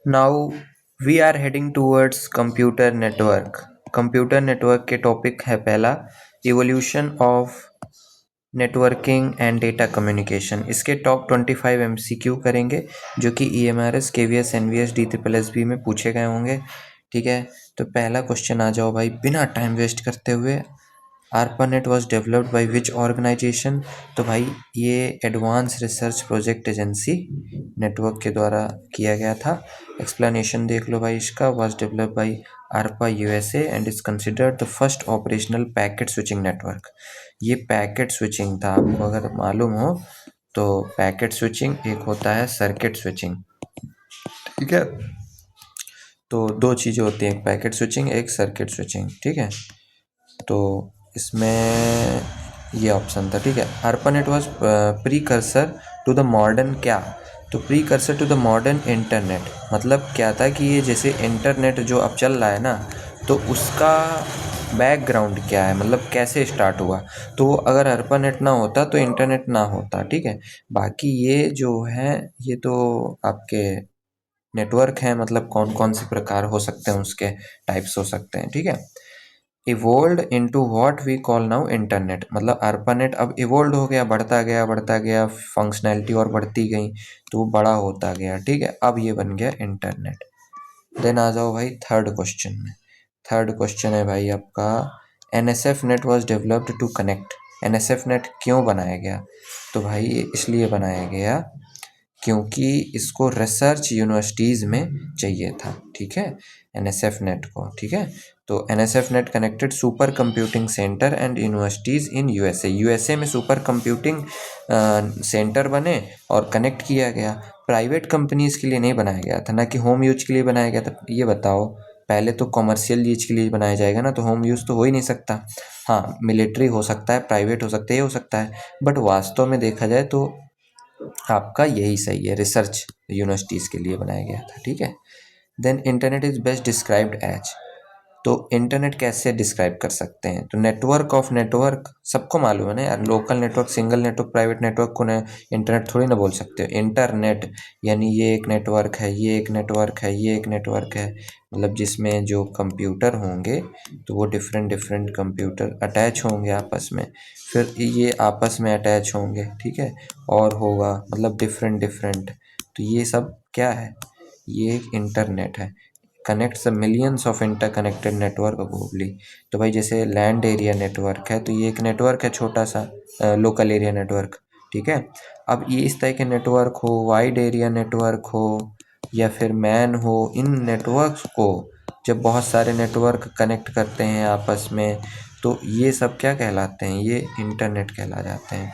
Now we are heading towards computer network. Computer network के topic है पहला, evolution of networking and data communication. इसके top 25 MCQ करेंगे जो कि EMRS KVS NVS DSSB में पूछे गए होंगे। ठीक है, तो पहला क्वेश्चन आ जाओ भाई बिना टाइम वेस्ट करते हुए। ARPANET was developed by which organisation? तो भाई ये advance research project agency network के द्वारा किया गया था। एक्सप्लेनेशन देख लो भाई इसका, was developed by ARPA USA and is considered the first operational packet switching network. ये पैकेट स्विचिंग था, आपको अगर मालूम हो तो पैकेट स्विचिंग एक होता है सर्किट स्विचिंग। ठीक है, तो दो चीज़ें होती हैं, एक पैकेट स्विचिंग एक सर्किट स्विचिंग। ठीक है, तो इसमें ये ऑप्शन था। ठीक है, ARPANET was precursor to the modern क्या? तो precursor to the modern internet मतलब क्या था कि ये जैसे इंटरनेट जो अब चल रहा है ना, तो उसका बैकग्राउंड क्या है, मतलब कैसे स्टार्ट हुआ। तो अगर ARPANET ना होता तो इंटरनेट ना होता। ठीक है, बाकी ये जो है ये तो आपके नेटवर्क हैं, मतलब कौन कौन से प्रकार हो सकते हैं, उसके टाइप्स हो सकते हैं। ठीक है, evolved into what we call now internet, मतलब ARPANET अब इवोल्ड हो गया, बढ़ता गया, फंक्शनैलिटी और बढ़ती गई तो वो बड़ा होता गया। ठीक है, अब ये बन गया इंटरनेट। देन आ जाओ भाई थर्ड क्वेश्चन में। थर्ड क्वेश्चन है भाई आपका, NSF net was developed to connect. NSF net क्यों बनाया गया? तो भाई इसलिए बनाया गया क्योंकि इसको रिसर्च यूनिवर्सिटीज़ में चाहिए था। ठीक है, NSF नेट को। ठीक है, तो NSF net connected super computing centre and universities in USA में सुपर कंप्यूटिंग सेंटर बने और कनेक्ट किया गया। प्राइवेट कंपनीज़ के लिए नहीं बनाया गया था, ना कि होम यूज के लिए बनाया गया था। ये बताओ, पहले तो कॉमर्शियल यूज के लिए बनाया जाएगा ना, तो होम यूज़ तो हो ही नहीं सकता। हाँ, मिलिट्री हो सकता है, प्राइवेट हो सकता है, ये हो सकता है, बट वास्तव में देखा जाए तो आपका यही सही है, रिसर्च यूनिवर्सिटीज़ के लिए बनाया गया था। ठीक है, then internet is best described as. तो इंटरनेट कैसे डिस्क्राइब कर सकते हैं? तो नेटवर्क ऑफ नेटवर्क सबको मालूम है ना यार, local network, single network, private network को इंटरनेट थोड़ी ना बोल सकते हो। इंटरनेट यानी ये एक नेटवर्क है, ये एक नेटवर्क है, ये एक नेटवर्क है, मतलब जिसमें जो कंप्यूटर होंगे तो वो डिफरेंट डिफरेंट कंप्यूटर अटैच होंगे आपस में, फिर ये आपस में अटैच होंगे। ठीक है, और होगा मतलब डिफरेंट डिफरेंट, तो ये सब क्या है? ये एक इंटरनेट है। Connects millions of interconnected network globally. तो भाई जैसे लैंड एरिया नेटवर्क है, तो ये एक नेटवर्क है छोटा सा, लोकल एरिया नेटवर्क। ठीक है, अब ये इस तरह के नेटवर्क हो, वाइड एरिया नेटवर्क हो या फिर मैन हो, इन नेटवर्क्स को जब बहुत सारे नेटवर्क कनेक्ट करते हैं आपस में, तो ये सब क्या कहलाते हैं? ये इंटरनेट कहला जाते हैं।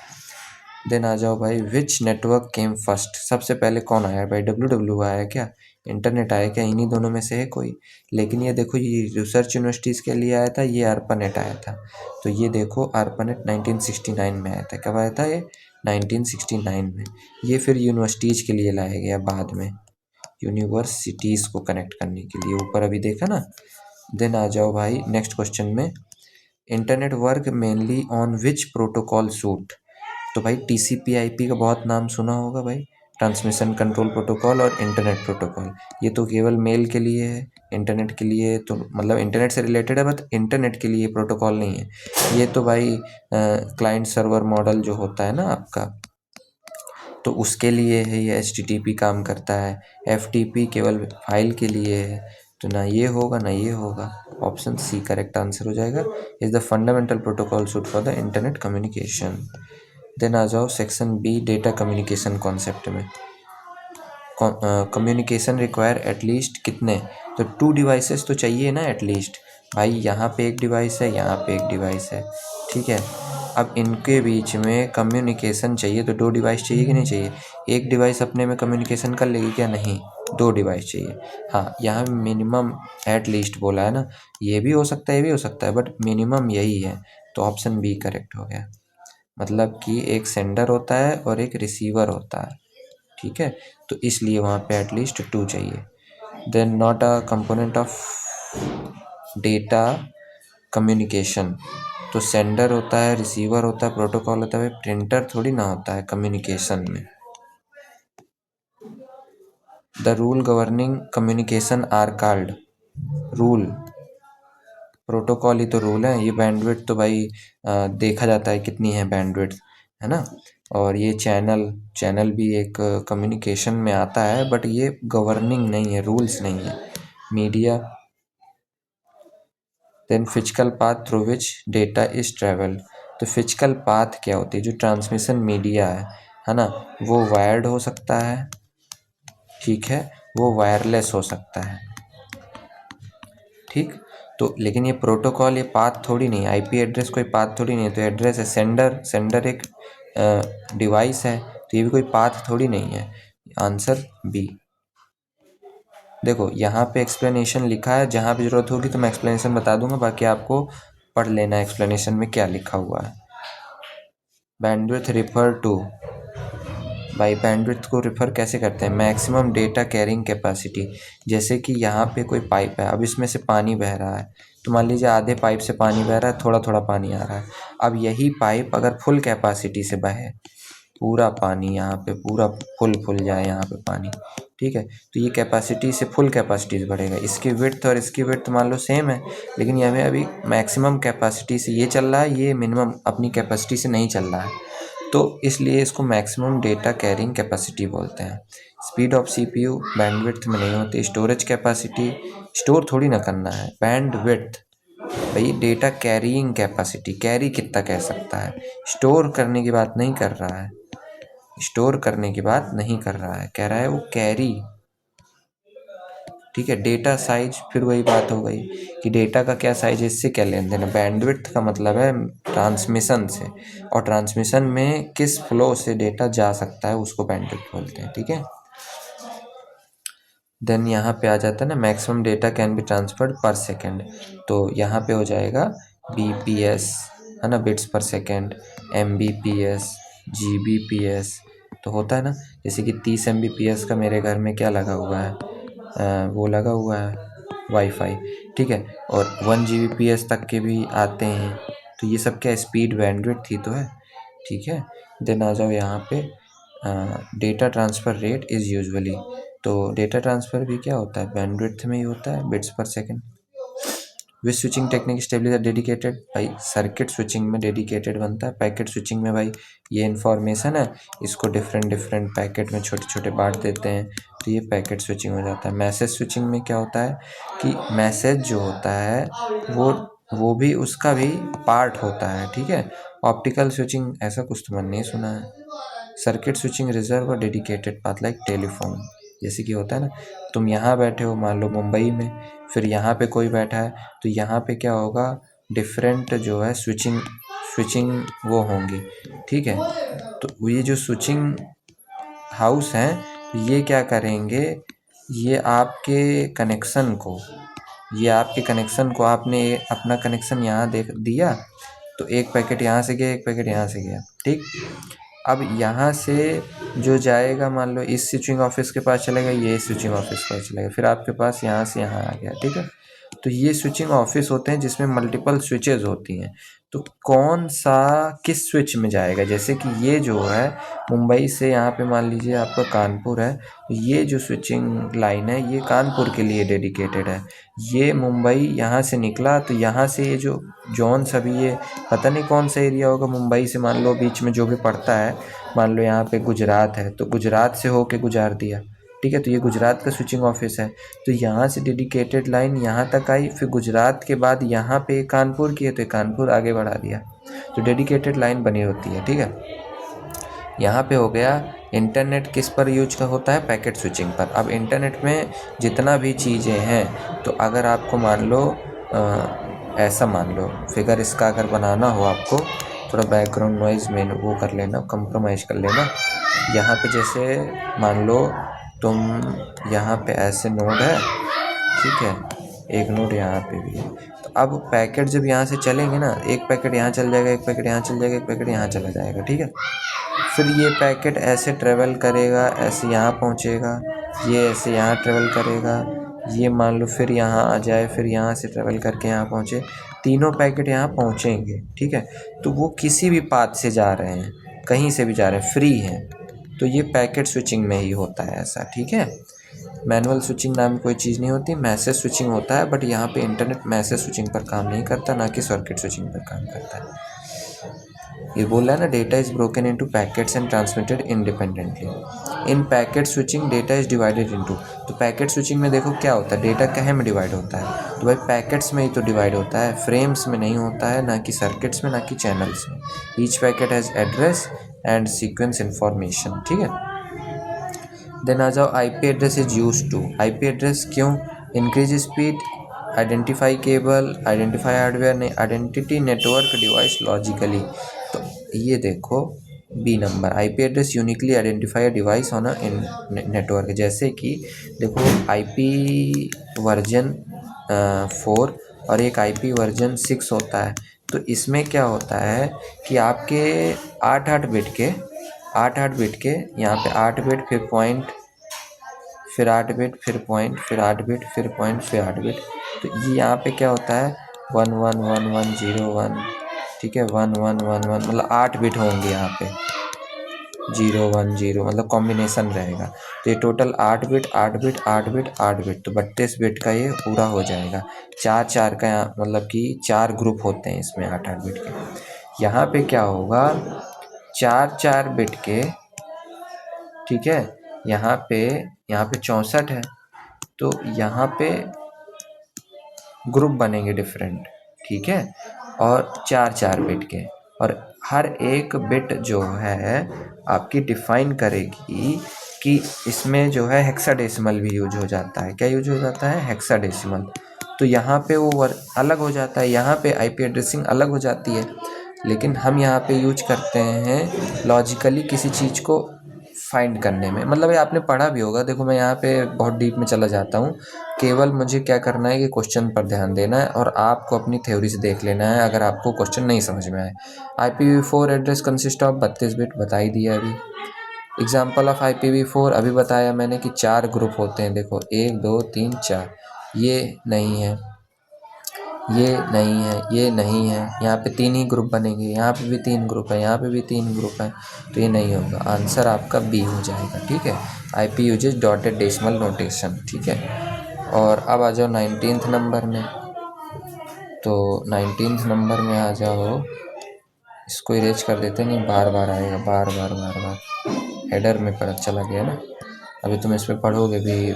देन आ जाओ भाई, विच नेटवर्क केम फर्स्ट? सबसे पहले कौन आया भाई? WW आया क्या? इंटरनेट आया क्या? इन्हीं दोनों में से है कोई। लेकिन ये देखो, ये रिसर्च यूनिवर्सिटीज़ के लिए आया था, ये ARPANET आया था। तो ये देखो ARPANET 1969 में आया था। कब आया था ये? 1969 में। ये फिर यूनिवर्सिटीज़ के लिए लाया गया बाद में, यूनिवर्सिटीज़ को कनेक्ट करने के लिए, ऊपर अभी देखा ना। देन आ जाओ भाई नेक्स्ट क्वेश्चन में, internet work mainly on which protocol suit? तो भाई TCP/IP का बहुत नाम सुना होगा भाई, ट्रांसमिशन कंट्रोल प्रोटोकॉल और इंटरनेट प्रोटोकॉल। ये तो केवल मेल के लिए है, इंटरनेट के लिए तो मतलब इंटरनेट से रिलेटेड है, बट इंटरनेट के लिए प्रोटोकॉल नहीं है। ये तो भाई क्लाइंट सर्वर मॉडल जो होता है ना आपका, तो उसके लिए है। ये HTTP काम करता है, FTP केवल फाइल के लिए है। तो ना ये होगा ना ये होगा, ऑप्शन सी करेक्ट आंसर हो जाएगा। Is the fundamental protocol suit for the internet communication. Then आ जाओ section B, data communication concept में। कम्युनिकेशन रिक्वायर एटलीस्ट कितने? तो 2 डिवाइसेस तो चाहिए ना एटलीस्ट। भाई यहाँ पे एक डिवाइस है, यहाँ पे एक डिवाइस है। ठीक है, अब इनके बीच में कम्युनिकेशन चाहिए तो 2 डिवाइस चाहिए कि नहीं चाहिए? एक डिवाइस अपने में कम्युनिकेशन कर लेगी क्या? नहीं, 2 डिवाइस चाहिए। हाँ, यहाँ मिनिमम एट लीस्ट बोला है ना, ये भी हो सकता है, ये भी हो सकता है, बट मिनिमम यही है। तो ऑप्शन बी करेक्ट हो गया, मतलब कि एक सेंडर होता है और एक रिसीवर होता है। ठीक है, तो इसलिए वहाँ पे एटलीस्ट 2 चाहिए। Then not a component of data communication, तो सेंडर होता है, रिसीवर होता है, प्रोटोकॉल होता है, प्रिंटर थोड़ी ना होता है कम्युनिकेशन में। The rule governing communication are called rule. Protocol ही तो रूल है। ये बैंडविड्थ तो भाई देखा जाता है कितनी है बैंडविड्थ, है ना। और ये चैनल भी एक कम्युनिकेशन में आता है, बट ये गवर्निंग नहीं है, रूल्स नहीं है। Media, then physical path through which data is travel. तो फिजिकल पाथ क्या होती है? जो ट्रांसमिशन मीडिया है ना, वो वायर्ड हो सकता है, ठीक है, वो वायरलेस हो सकता है, ठीक। तो लेकिन ये प्रोटोकॉल, ये पाथ थोड़ी नहीं है, आईपी एड्रेस कोई पाथ थोड़ी नहीं है। तो एड्रेस है, सेंडर एक डिवाइस है, तो ये भी कोई पाथ थोड़ी नहीं है। Answer B. देखो यहाँ पे एक्सप्लेनेशन लिखा है, जहाँ भी जरूरत होगी तो मैं एक्सप्लेनेशन बता दूंगा, बाकी आपको पढ़ लेना है एक्सप्लेनेशन में क्या लिखा हुआ है। बैंडविड्थ रिफर टू, भाई बैंडविड्थ को रिफर कैसे करते हैं? Maximum data carrying capacity. जैसे कि यहाँ पे कोई पाइप है, अब इसमें से पानी बह रहा है, तो मान लीजिए आधे पाइप से पानी बह रहा है, थोड़ा थोड़ा पानी आ रहा है। अब यही पाइप अगर फुल कैपेसिटी से बहे, पूरा पानी यहाँ पे पूरा फुल जाए यहाँ पे पानी, ठीक है, तो ये कैपेसिटी से फुल कैपेसिटी से बढ़ेगा। इसकी विड्थ और इसकी विड्थ मान लो सेम है, लेकिन ये हमें अभी मैक्सिमम कैपेसिटी से ये चल रहा है, ये मिनिमम अपनी कैपेसिटी से नहीं चल रहा है, तो इसलिए इसको मैक्सिमम डेटा कैरिंग कैपेसिटी बोलते हैं। स्पीड ऑफ सीपीयू बैंडविड्थ में नहीं होती। स्टोरेज कैपेसिटी, स्टोर थोड़ी ना करना है, बैंडविड्थ भाई डेटा कैरिंग कैपेसिटी, कैरी कितना कह सकता है, स्टोर करने की बात नहीं कर रहा है, स्टोर करने की बात नहीं कर रहा है, कह रहा है वो कैरी, ठीक है। डेटा साइज, फिर वही बात हो गई कि डेटा का क्या साइज है, इससे क्या लेन देन है। बैंडविड्थ का मतलब है ट्रांसमिशन से, और ट्रांसमिशन में किस फ्लो से डेटा जा सकता है उसको बैंडविड्थ बोलते हैं, ठीक है। देन यहाँ पे आ जाता है ना, maximum data can be transferred पर सेकेंड, तो यहाँ पे हो जाएगा बीपीएस, है ना, बिट्स पर सेकेंड, एमबीपीएस, जीबीपीएस, तो होता है ना। जैसे कि 30 एमबीपीएस का मेरे घर में क्या लगा हुआ है, वो लगा हुआ है वाईफाई, ठीक है, और 1 जीबीपीएस तक के भी आते हैं, तो ये सब क्या स्पीड बैंडविड्थ ही तो है, ठीक है। देन आ जाओ यहाँ पे, data transfer rate is usually, तो डेटा ट्रांसफ़र भी क्या होता है, बैंडविड्थ में ही होता है, बिट्स पर सेकंड। विच स्विचिंग टेक्निक स्टेबली डेडिकेटेड, भाई सर्किट स्विचिंग में डेडिकेटेड बनता है। पैकेट स्विचिंग में भाई ये इन्फॉर्मेशन है, इसको डिफरेंट पैकेट में छोटे छोटे बांट देते हैं, तो ये पैकेट स्विचिंग हो जाता है। मैसेज स्विचिंग में क्या होता है कि मैसेज जो होता है वो भी उसका भी पार्ट होता है, ठीक है। ऑप्टिकल स्विचिंग ऐसा कुछ तो मैंने नहीं सुना है। सर्किट स्विचिंग रिजर्व और डेडिकेटेड पाथ लाइक टेलीफोन, जैसे कि होता है ना, तुम यहाँ बैठे हो मान लो मुंबई में, फिर यहाँ पे कोई बैठा है, तो यहाँ पे क्या होगा, डिफरेंट जो है स्विचिंग वो होंगी, ठीक है। तो ये जो स्विचिंग हाउस हैं, तो ये क्या करेंगे, ये आपके कनेक्शन को आपने अपना कनेक्शन यहाँ देख दिया, तो एक पैकेट यहाँ से गया, एक पैकेट यहाँ से गया, ठीक। अब यहाँ से जो जाएगा मान लो इस स्विचिंग ऑफिस के पास चलेगा, ये स्विचिंग ऑफिस के पास चलेगा, फिर आपके पास यहाँ से यहाँ आ गया, ठीक है। तो ये स्विचिंग ऑफिस होते हैं जिसमें मल्टीपल स्विचेज होती हैं, तो कौन सा किस स्विच में जाएगा, जैसे कि ये जो है मुंबई से यहाँ पे मान लीजिए आपका कानपुर है, तो ये जो स्विचिंग लाइन है ये कानपुर के लिए डेडिकेटेड है। ये मुंबई यहाँ से निकला, तो यहाँ से ये जो जोन सभी, ये पता नहीं कौन सा एरिया होगा मुंबई से, मान लो बीच में जो भी पड़ता है, मान लो यहाँ पे गुजरात है, तो गुजरात से होके गुजार दिया, ठीक है, तो ये गुजरात का स्विचिंग ऑफिस है, तो यहाँ से डेडिकेटेड लाइन यहाँ तक आई, फिर गुजरात के बाद यहाँ पे कानपुर की है, तो कानपुर आगे बढ़ा दिया, तो डेडिकेटेड लाइन बनी होती है, ठीक है। यहाँ पे हो गया। इंटरनेट किस पर यूज का होता है, पैकेट स्विचिंग पर। अब इंटरनेट में जितना भी चीज़ें हैं, तो अगर आपको मान लो ऐसा मान लो फिगर, इसका अगर बनाना हो आपको, थोड़ा बैकग्राउंड नॉइज़ में वो कर लेना, कंप्रोमाइज़ कर लेना। यहाँ पे जैसे मान लो तुम यहाँ पे ऐसे नोड है, ठीक है, एक नोड यहाँ पे भी है, तो अब पैकेट जब यहाँ से चलेंगे ना, एक पैकेट यहाँ चल जाएगा, एक पैकेट यहाँ चल जाएगा, एक पैकेट यहाँ चला जाएगा, ठीक है। फिर ये पैकेट ऐसे ट्रेवल करेगा, ऐसे यहाँ पहुँचेगा, ये ऐसे यहाँ ट्रेवल करेगा, ये मान लो फिर यहाँ आ जाए, फिर यहाँ से ट्रेवल करके यहाँ पहुँचे, तीनों पैकेट यहाँ पहुँचेंगे, ठीक है। तो वो किसी भी पाथ से जा रहे हैं, कहीं से भी जा रहे हैं, फ्री हैं, तो ये पैकेट स्विचिंग में ही होता है ऐसा, ठीक है। मैनुअल स्विचिंग नाम की कोई चीज़ नहीं होती, मैसेज स्विचिंग होता है, बट यहाँ पे इंटरनेट मैसेज स्विचिंग पर काम नहीं करता, ना कि सर्किट स्विचिंग पर काम करता है। ये बोल रहा है ना, data is broken into packets and transmitted independently. In packet switching data is divided into, तो पैकेट स्विचिंग में देखो क्या होता है, डेटा कहाँ में डिवाइड होता है, तो भाई पैकेट्स में ही तो डिवाइड होता है, फ्रेम्स में नहीं होता है, ना कि सर्किट्स में, ना कि चैनल्स में। Each packet has address and sequence information, ठीक है। देन आ जाओ, IP address is use to, IP address क्यों, increase speed, identify cable, identify hardware, नहीं आइडेंटिटी नेटवर्क डिवाइस लॉजिकली। तो ये देखो B number, IP address uniquely identify device on a network. जैसे कि देखो आईपी वर्जन 4 और एक आईपी वर्जन 6 होता है, तो इसमें क्या होता है कि आपके 8 8 बिट के यहाँ पे 8 बिट, फिर पॉइंट, फिर 8 बिट, फिर पॉइंट, फिर 8 बिट, फिर पॉइंट, फिर 8 बिट। तो ये यहाँ पे क्या होता है 111101, ठीक है, 1111 मतलब 8 बिट होंगे यहाँ पे, 010 मतलब कॉम्बिनेशन रहेगा। तो ये total 8 bit 8 bit 8 bit 8 bit, तो 32 बिट का ये पूरा हो जाएगा। 4 4 का यहाँ मतलब कि 4 ग्रुप होते हैं इसमें 8 8 बिट के। यहाँ पे क्या होगा 4 4 बिट के, ठीक है, यहाँ पे 64 है, तो यहाँ पे ग्रुप बनेंगे डिफरेंट, ठीक है, और 4 4 बिट के, और हर एक बिट जो है आपकी डिफाइन करेगी कि इसमें जो है हेक्साडेसिमल भी यूज हो जाता है। क्या यूज हो जाता है, हेक्साडेसिमल। तो यहाँ पे वो अलग हो जाता है, यहाँ पे आईपी एड्रेसिंग अलग हो जाती है, लेकिन हम यहाँ पे यूज करते हैं लॉजिकली किसी चीज़ को फाइंड करने में। मतलब ये आपने पढ़ा भी होगा, देखो मैं यहाँ पे बहुत डीप में चला जाता हूँ, केवल मुझे क्या करना है कि क्वेश्चन पर ध्यान देना है और आपको अपनी थ्योरी से देख लेना है अगर आपको क्वेश्चन नहीं समझ में आए। IPv4 address consist of 32 bit, बता ही दिया अभी। एग्जाम्पल ऑफ IPv4 अभी बताया मैंने कि 4 ग्रुप होते हैं, देखो 1 2 3 4, ये नहीं है, ये नहीं है, ये नहीं है, यहाँ पे 3 ही ग्रुप बनेंगे, यहाँ पे भी 3 ग्रुप है, यहाँ पे भी 3 ग्रुप है, तो ये नहीं होगा, आंसर आपका बी हो जाएगा, ठीक है। IP uses dotted decimal notation, ठीक है। और अब आ जाओ 19th नंबर में, तो 19th नंबर में आ जाओ, इसको इरेज कर देते हैं, नहीं बार बार आएगा, बार बार बार बार हेडर में पता चला गया ना। अभी तुम इसमें पढ़ोगे भी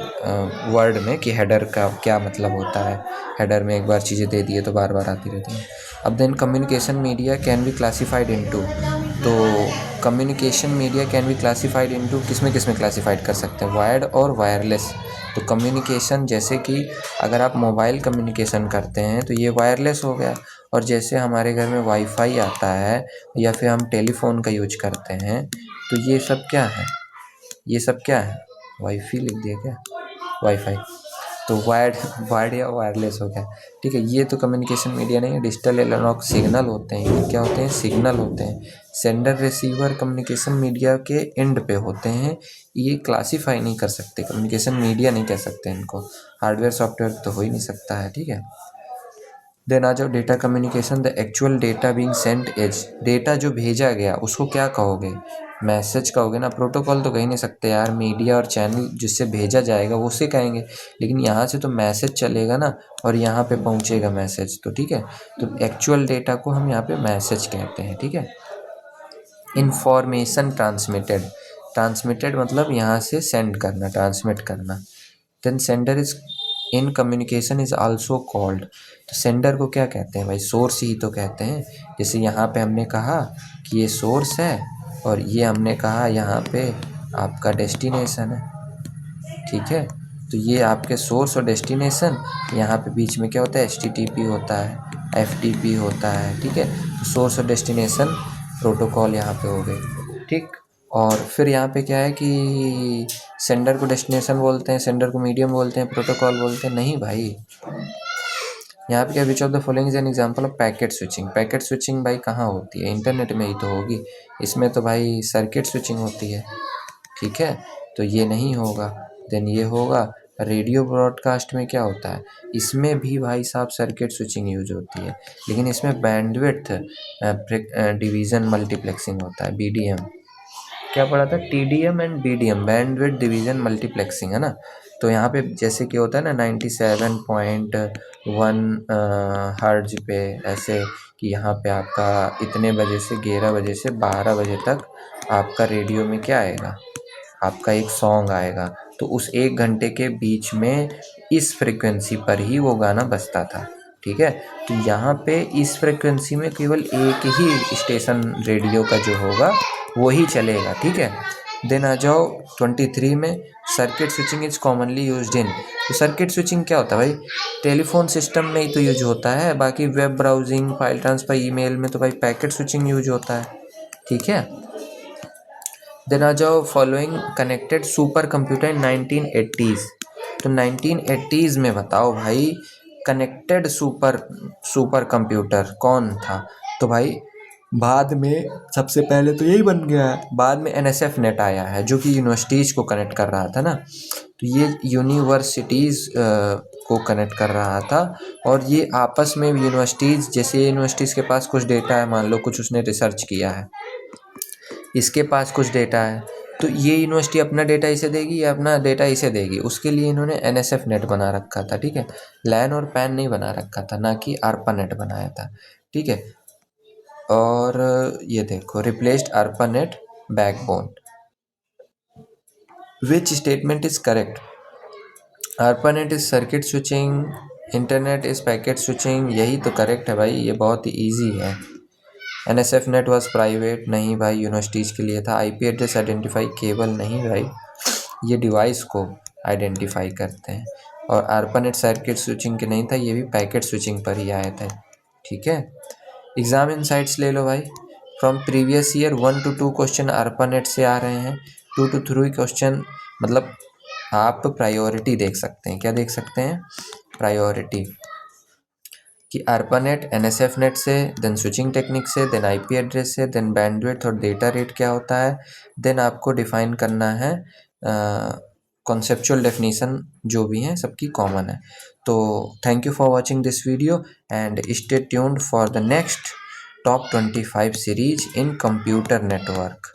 वर्ड में कि हेडर का क्या मतलब होता है, हेडर में एक बार चीज़ें दे दिए तो बार बार आती रहती हैं। अब then communication media can be classified into, तो communication media can be classified into किस में क्लासिफाइड कर सकते हैं, वायर्ड और वायरलेस। तो कम्युनिकेशन जैसे कि अगर आप मोबाइल कम्युनिकेशन करते हैं तो ये वायरलेस हो गया, और जैसे हमारे घर में वाईफाई आता है या फिर हम टेलीफोन का यूज करते हैं, तो ये सब क्या है, ये सब क्या है, वाईफाई लिख दिया क्या, वाईफाई, तो वायर्ड वायर्ड या वायरलेस हो गया, ठीक है। ये तो कम्युनिकेशन मीडिया नहीं है, डिजिटल एनालॉग सिग्नल होते हैं, ये क्या होते हैं, सिग्नल होते हैं। सेंडर रिसीवर कम्युनिकेशन मीडिया के एंड पे होते हैं, ये क्लासीफाई नहीं कर सकते, कम्युनिकेशन मीडिया नहीं कह सकते इनको, हार्डवेयर सॉफ्टवेयर तो हो ही नहीं सकता है, ठीक है। देन आ जाओ data communication, the actual data being Saint is, data जो भेजा गया उसको क्या कहोगे, मैसेज कहोगे ना, प्रोटोकॉल तो कह नहीं सकते यार, मीडिया और चैनल जिससे भेजा जाएगा वो उसे कहेंगे, लेकिन यहाँ से तो मैसेज चलेगा ना और यहाँ पे पहुँचेगा मैसेज, तो ठीक है, तो एक्चुअल डेटा को हम यहाँ पे मैसेज कहते हैं, ठीक है। इंफॉर्मेशन ट्रांसमिटेड, ट्रांसमिटेड मतलब यहाँ से सेंड करना, ट्रांसमिट करना। Then sender is in communication is also called, तो सेंडर को क्या कहते हैं भाई, सोर्स ही तो कहते हैं। जैसे यहाँ पे हमने कहा कि ये सोर्स है और ये हमने कहा यहाँ पे आपका डेस्टिनेशन है, ठीक है। तो ये आपके सोर्स और डेस्टिनेशन, यहाँ पे बीच में क्या होता है, HTTP होता है, FTP होता है, ठीक है। तो सोर्स और डेस्टिनेशन प्रोटोकॉल यहाँ पे हो गए, ठीक। और फिर यहाँ पे क्या है कि सेंडर को डेस्टिनेशन बोलते हैं, सेंडर को मीडियम बोलते हैं, प्रोटोकॉल बोलते हैं, नहीं भाई। यहाँ पे क्या, which of the following is an example of packet switching, packet switching भाई कहाँ होती है, इंटरनेट में ही तो होगी, इसमें तो भाई सर्किट स्विचिंग होती है, ठीक है, तो ये नहीं होगा। देन ये होगा रेडियो ब्रॉडकास्ट में क्या होता है, इसमें भी भाई साहब सर्किट स्विचिंग यूज होती है, लेकिन इसमें बैंडविड्थ डिवीज़न मल्टीप्लेक्सिंग होता है, BDM। क्या पढ़ा था, TDM and BDM, bandwidth division multiplexing, है ना। तो यहाँ पे जैसे कि होता है ना 97.1 हर्ट्ज पे, ऐसे कि यहाँ पे आपका इतने बजे से 11 बजे से 12 बजे तक आपका रेडियो में क्या आएगा, आपका एक सॉन्ग आएगा। तो उस 1 घंटे के बीच में इस फ्रिक्वेंसी पर ही वो गाना बजता था, ठीक है। तो यहाँ पे इस फ्रिक्वेंसी में केवल एक ही स्टेशन रेडियो का जो होगा वही चलेगा, ठीक है। देन आ जाओ 23 में, circuit switching is commonly used in. तो सर्किट स्विचिंग क्या होता है भाई, टेलीफोन सिस्टम में ही तो यूज होता है, बाकी web browsing, file transfer, email में तो भाई पैकेट स्विचिंग यूज होता है, ठीक है। देन आ जाओ फॉलोइंग कनेक्टेड सुपर कंप्यूटर इन 1980s। तो 1980s में बताओ भाई कनेक्टेड सुपर कंप्यूटर कौन था। तो भाई बाद में सबसे पहले तो यही बन गया है, बाद में NSF नेट आया है जो कि यूनिवर्सिटीज़ को कनेक्ट कर रहा था ना। तो ये यूनिवर्सिटीज़ को कनेक्ट कर रहा था, और ये आपस में यूनिवर्सिटीज़, जैसे यूनिवर्सिटीज़ के पास कुछ डेटा है, मान लो कुछ उसने रिसर्च किया है, इसके पास कुछ डेटा है, तो ये यूनिवर्सिटी अपना डेटा इसे देगी या अपना डेटा इसे देगी, उसके लिए इन्होंने NSF नेट बना रखा था, ठीक है। लैन और पैन नहीं बना रखा था, ना कि ARPANET बनाया था, ठीक है। और ये देखो replaced ARPANET backbone, which statement is correct. ARPANET is circuit switching, internet is packet switching, यही तो करेक्ट है भाई, ये बहुत ही ईजी है। NSF नेट वॉज प्राइवेट, नहीं भाई यूनिवर्सिटीज़ के लिए था। IP एड्रेस आइडेंटिफाई केबल, नहीं भाई ये डिवाइस को आइडेंटिफाई करते हैं। और ARPANET सर्किट स्विचिंग के नहीं था, ये भी पैकेट स्विचिंग पर ही आए थे, ठीक है। एग्जाम इनसाइट्स ले लो भाई, from previous year 1 to 2 question ARPANET से आ रहे हैं, 2 to 3 क्वेश्चन, मतलब आप प्रायोरिटी देख सकते हैं, क्या देख सकते हैं, प्रायोरिटी, कि ARPANET NSF नेट से, देन स्विचिंग टेक्निक से, देन IP एड्रेस से, देन बैंडविड्थ और डेटा रेट क्या होता है, देन आपको डिफाइन करना है कॉन्सेप्चुअल डेफिनीशन जो भी हैं सबकी कॉमन है। तो thank you for watching this video and stay tuned for the next top 25 series in computer network,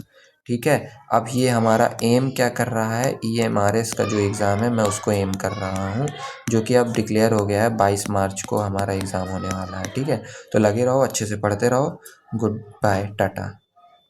ठीक है। अब ये हमारा एम क्या कर रहा है, EMRS का जो एग्ज़ाम है मैं उसको एम कर रहा हूँ, जो कि अब डिक्लेयर हो गया है, 22 मार्च को हमारा एग्ज़ाम होने वाला है, ठीक है। तो लगे रहो, अच्छे से पढ़ते रहो, गुड बाय, टाटा।